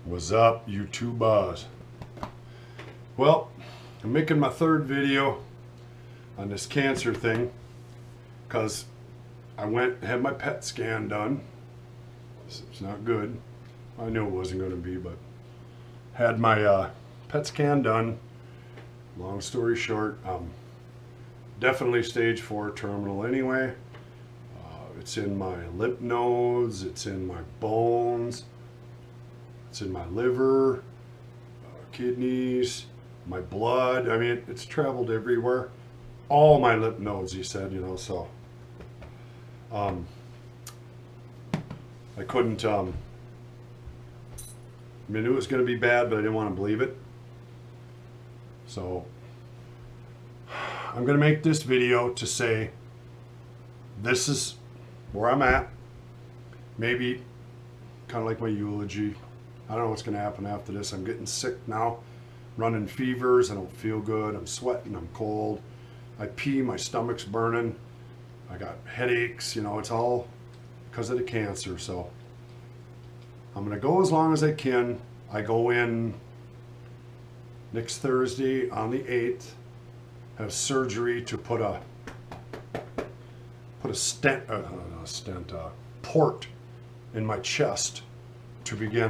What's up, YouTubers? Well, I'm making my third video on this cancer thing because I went and had my PET scan done. It's not good. I knew it wasn't going to be, but had my PET scan done. Long story short, definitely stage 4 terminal anyway. It's in my lymph nodes, it's in my bones, it's in my liver, kidneys, my blood. I mean, it's traveled everywhere. All my lymph nodes, he said, you know, so. I couldn't, I knew it was going to be bad, but I didn't want to believe it. So, I'm going to make this video to say, this is where I'm at. Maybe kind of like my eulogy. I don't know what's going to happen after this. I'm getting sick now, running fevers. I don't feel good. I'm sweating. I'm cold. I pee. My stomach's burning. I got headaches. You know, it's all because of the cancer. So I'm going to go as long as I can. I go in next Thursday on the 8th. Have surgery to put a port in my chest to begin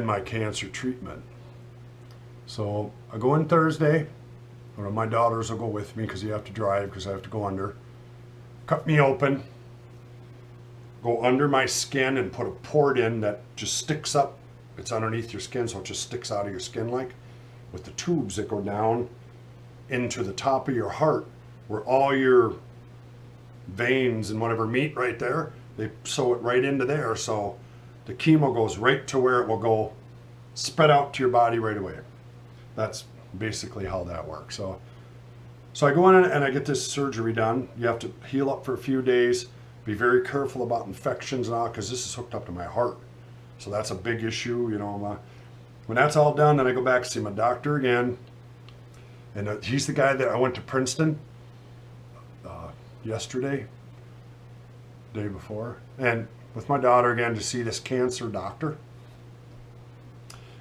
my cancer treatment. So I go in Thursday, or my daughters will go with me because you have to drive because I have to go under. Cut me open, go under my skin and put a port in that just sticks up. It's underneath your skin, so it just sticks out of your skin like, with the tubes that go down into the top of your heart, where all your veins and whatever meet right there. They sew it right into there, so the chemo goes right to where it will go, spread out to your body right away. That's basically how that works. So I go in and I get this surgery done. You have to heal up for a few days. Be very careful about infections and all, because this is hooked up to my heart. So that's a big issue, you know. When that's all done, then I go back to see my doctor again. And he's the guy that I went to Princeton yesterday, day before, and with my daughter again to see this cancer doctor.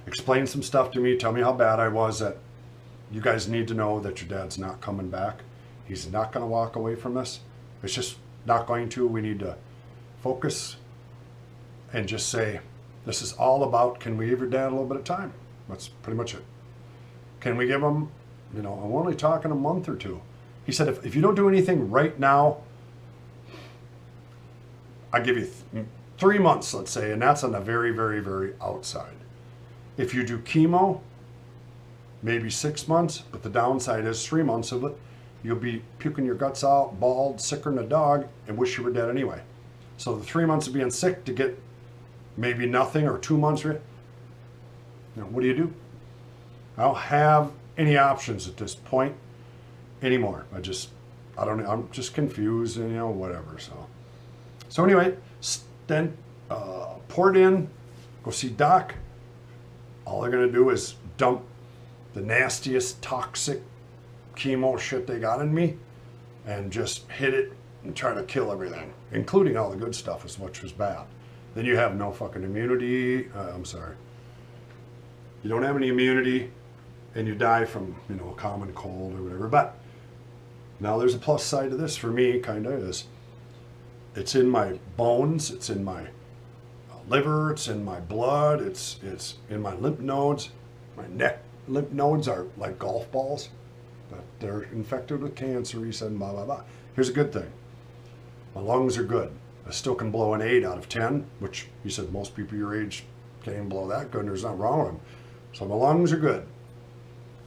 Explain some stuff to me, tell me how bad I was, that you guys need to know that your dad's not coming back. He's not going to walk away from this. It's just not going to. We need to focus and just say, this is all about, can we give your dad a little bit of time? That's pretty much it. Can we give him, you know, I'm only talking a month or two. He said, if you don't do anything right now, I give you 3 months, let's say, and that's on the very, very, very outside. If you do chemo, maybe 6 months, but the downside is 3 months of it, you'll be puking your guts out, bald, sicker than a dog, and wish you were dead anyway. So the 3 months of being sick to get maybe nothing, or 2 months, you know, what do? I don't have any options at this point anymore. I don't know, I'm just confused, and you know, whatever. So anyway, then port in, go see doc. All they're gonna do is dump the nastiest toxic chemo shit they got in me and just hit it and try to kill everything, including all the good stuff, as much as bad. Then you have no fucking immunity. I'm sorry. You don't have any immunity, and you die from, you know, a common cold or whatever. But now there's a plus side to this for me, kind of, is it's in my bones, it's in my liver, it's in my blood, it's in my lymph nodes. My neck lymph nodes are like golf balls, but they're infected with cancer, he said, blah, blah, blah. Here's a good thing. My lungs are good. I still can blow an 8 out of 10, which he said most people your age can't even blow that good, and there's nothing wrong with them. So my lungs are good.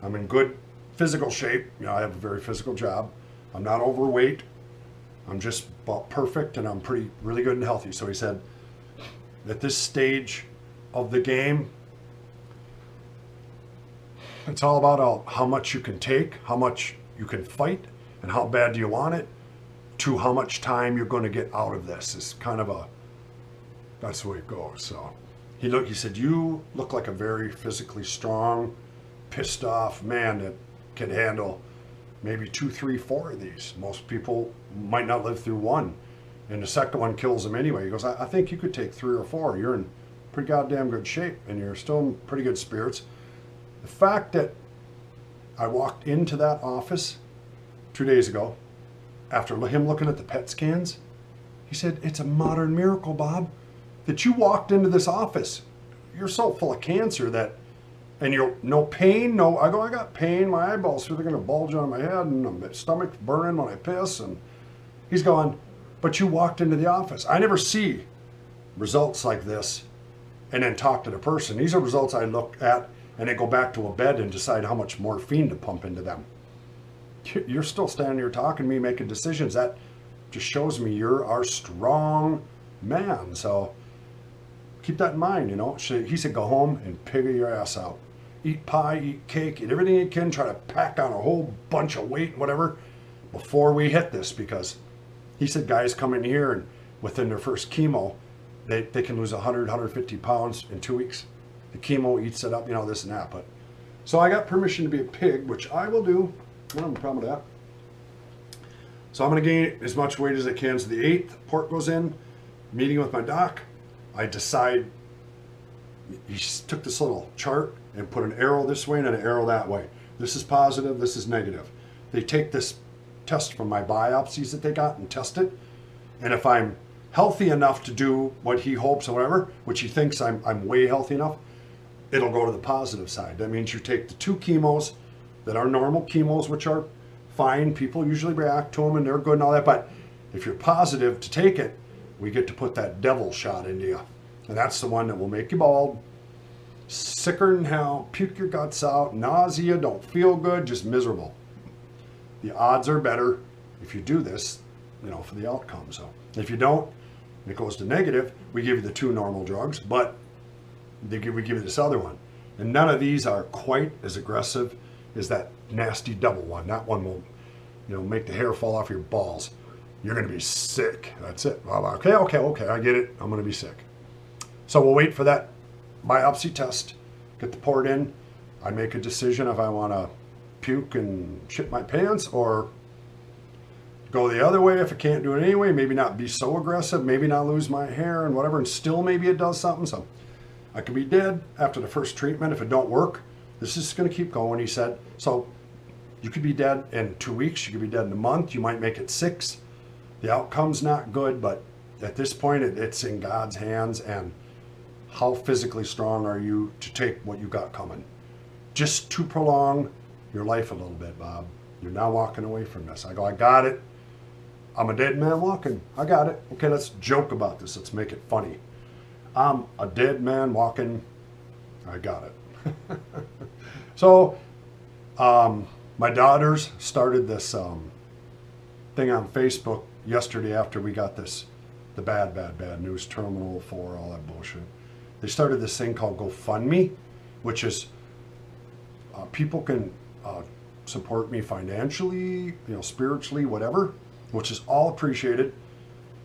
I'm in good physical shape. You know, I have a very physical job. I'm not overweight. I'm just about perfect, and I'm really good and healthy. So he said, at this stage of the game, it's all about how much you can take, how much you can fight, and how bad do you want it, to how much time you're going to get out of this. It's kind of that's the way it goes. So he said, you look like a very physically strong, pissed off man that can handle maybe 2, 3, 4 of these. Most people might not live through one. And the second one kills him anyway. He goes, I think you could take 3 or 4. You're in pretty goddamn good shape and you're still in pretty good spirits. The fact that I walked into that office 2 days ago after him looking at the PET scans, he said, it's a modern miracle, Bob, that you walked into this office. You're so full of cancer that, and you're no pain, no, I got pain, my eyeballs feel they're gonna bulge on my head and my stomach's burning when I piss. And he's going, but you walked into the office. I never see results like this and then talk to the person. These are results I look at and then go back to a bed and decide how much morphine to pump into them. You're still standing here talking to me, making decisions. That just shows me you're our strong man. So keep that in mind, you know. He said, go home and figure your ass out. Eat pie, eat cake, eat everything you can. Try to pack on a whole bunch of weight and whatever before we hit this, because he said guys come in here and within their first chemo, they can lose 100, 150 pounds in 2 weeks. The chemo eats it up, you know, this and that. But so I got permission to be a pig, which I will do. I don't have a problem with that. So I'm going to gain as much weight as I can. So the 8th, port goes in, meeting with my doc. I decide, he took this little chart and put an arrow this way and an arrow that way. This is positive, this is negative. They take this test from my biopsies that they got and test it. And if I'm healthy enough to do what he hopes or whatever, which he thinks I'm way healthy enough, it'll go to the positive side. That means you take the 2 chemos that are normal chemos, which are fine. People usually react to them and they're good and all that. But if you're positive to take it, we get to put that devil shot into you. And that's the one that will make you bald, sicker than hell, puke your guts out, nausea, don't feel good, just miserable. The odds are better if you do this, you know, for the outcome. So if you don't, and it goes to negative, we give you the 2 normal drugs, but we give you this other one. And none of these are quite as aggressive as that nasty double one. That one will, you know, make the hair fall off your balls. You're going to be sick. That's it. Okay, I get it. I'm going to be sick. So we'll wait for that biopsy test, get the port in. I make a decision if I want to puke and shit my pants or go the other way if I can't do it anyway. Maybe not be so aggressive, maybe not lose my hair and whatever, and still maybe it does something. So I could be dead after the first treatment if it don't work. This is going to keep going, he said. So you could be dead in 2 weeks. You could be dead in a month. You might make it 6. The outcome's not good, but at this point, it's in God's hands. And how physically strong are you to take what you got coming? Just to prolong your life a little bit, Bob. You're now walking away from this. I go, I got it. I'm a dead man walking. I got it. Okay, let's joke about this. Let's make it funny. I'm a dead man walking. I got it. So, my daughters started this thing on Facebook yesterday after we got the bad news, Terminal 4, all that bullshit. They started this thing called GoFundMe, which is people can support me financially, you know, spiritually, whatever, which is all appreciated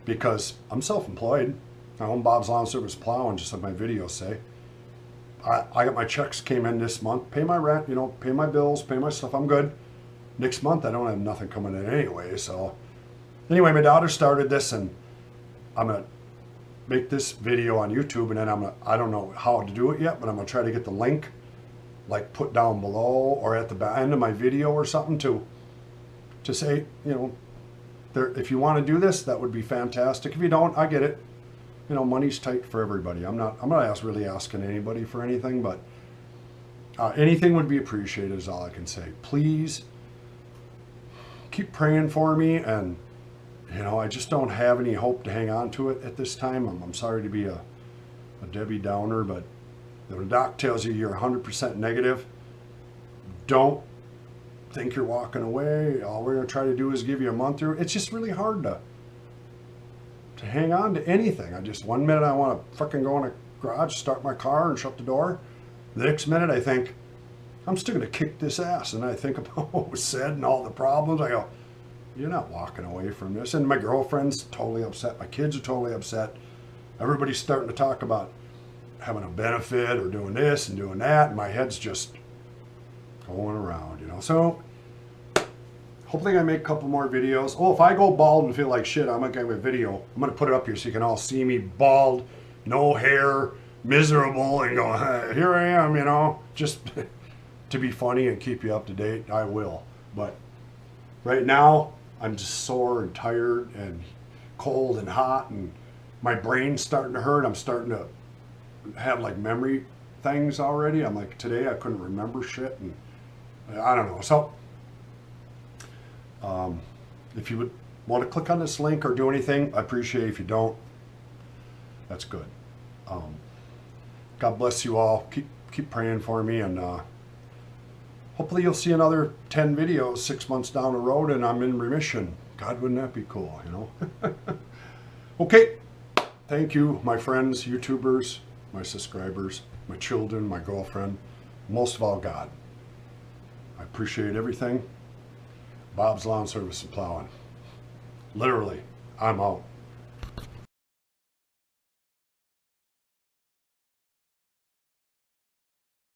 because I'm self-employed. I own Bob's Lawn Service Plowing, just like my videos say. I got my checks came in this month, pay my rent, you know, pay my bills, pay my stuff, I'm good. Next month, I don't have nothing coming in anyway. So anyway, my daughter started this and I'm going to make this video on YouTube and then I don't know how to do it yet, but I'm going to try to get the link like put down below or at the end of my video or something to say, you know, if you want to do this, that would be fantastic. If you don't, I get it. You know, money's tight for everybody. I'm not really asking anybody for anything, but anything would be appreciated is all I can say. Please keep praying for me. And, you know, I just don't have any hope to hang on to it at this time. I'm sorry to be a Debbie Downer, but when a doc tells you you're 100% negative, don't think you're walking away. All we're going to try to do is give you a month or it's just really hard to hang on to anything. One minute I want to fucking go in a garage, start my car and shut the door. The next minute I think, I'm still going to kick this ass. And I think about what was said and all the problems. I go, you're not walking away from this. And my girlfriend's totally upset. My kids are totally upset. Everybody's starting to talk about having a benefit or doing this and doing that. And my head's just going around, you know. So hopefully I make a couple more videos. Oh, if I go bald and feel like shit, I'm gonna have a video. I'm gonna put it up here so you can all see me bald, no hair, miserable, and go, here I am, you know, just to be funny and keep you up to date. I will. But right now, I'm just sore and tired and cold and hot, and my brain's starting to hurt. I'm starting to have like memory things already. I'm like, today I couldn't remember shit, and I don't know. So if you would want to click on this link or do anything, I appreciate it. If you don't, that's good. God bless you all. Keep praying for me, and hopefully you'll see another 10 videos 6 months down the road and I'm in remission. God, wouldn't that be cool, you know? Okay. Thank you, my friends, YouTubers, my subscribers, my children, my girlfriend, most of all, God. I appreciate everything. Bob's Lawn Service and Plowing. Literally, I'm out.